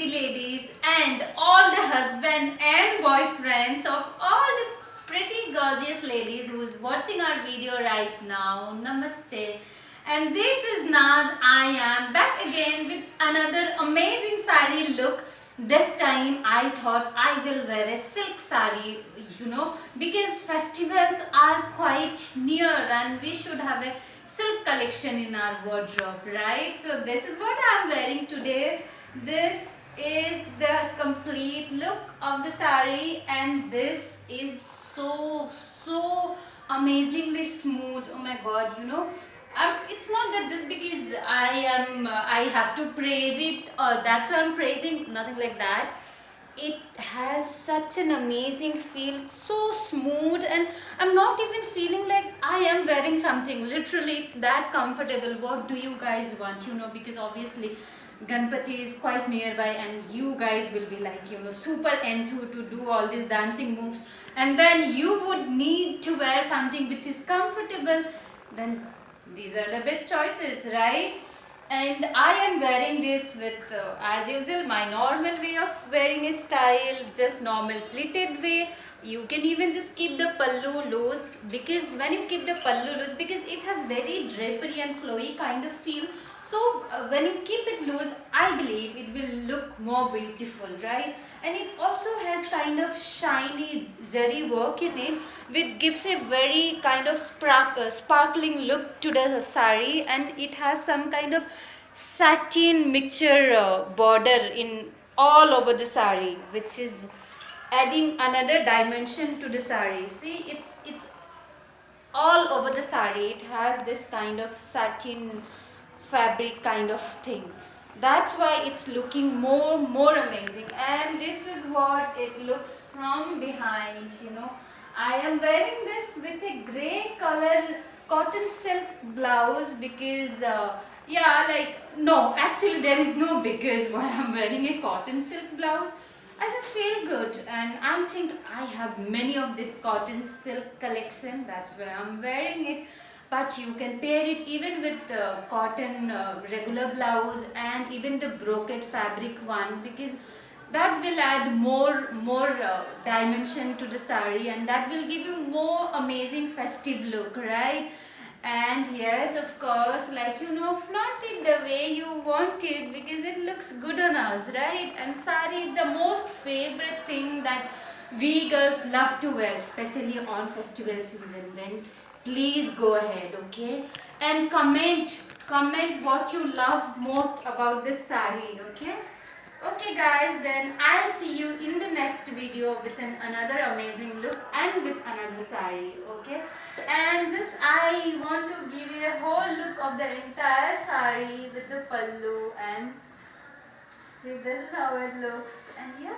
pretty ladies and all the husband and boyfriends of all the pretty gorgeous ladies who's watching our video right now. Namaste. And this is Naz. I am back again with another amazing sari look. This time I thought I will wear a silk sari, because festivals are quite near and we should have a silk collection in our wardrobe, right? So this is what I am wearing today. This is the complete look of the sari, and this is so amazingly smooth. Oh my god, it's not that just because I have to praise it, or that's why I'm praising, nothing like that. It has such an amazing feel. It's so smooth, and I'm not even feeling like I am wearing something. Literally, it's that comfortable. What do you guys want? Because obviously Ganpati is quite nearby, and you guys will be like, super enthused to do all these dancing moves, and then you would need to wear something which is comfortable. Then these are the best choices, right? And I am wearing this with, as usual, my normal way of wearing a style, just normal pleated way. You can even just keep the pallu loose, because when you keep the pallu loose, because it has very drapery and flowy kind of feel. So when you keep it loose, I believe it will look more beautiful, right? And it also has kind of shiny zari work in it, which gives a very kind of sparkling look to the sari, and it has some kind of satin mixture border in all over the sari, which is adding another dimension to the sari. See, it's all over the sari. It has this kind of satin fabric kind of thing. That's why it's looking more amazing. And this is what it looks from behind. I am wearing this with a gray color cotton silk blouse, because no, actually there is no because why I'm wearing a cotton silk blouse. I just feel good, and I think I have many of this cotton silk collection. That's why I'm wearing it. But you can pair it even with cotton regular blouse, and even the brocade fabric one, because that will add more dimension to the sari, and that will give you more amazing festive look, right? And yes, of course, flaunt it the way you want it, because it looks good on us, right? And sari is the most favorite thing that we girls love to wear, especially on festival season. Then please go ahead, okay? And comment what you love most about this sari, okay? Okay guys, then I'll see you in the next video with another amazing look and with another sari, okay? And just I want to give you a whole look of the entire sari with the pallu, and see, this is how it looks. And yeah,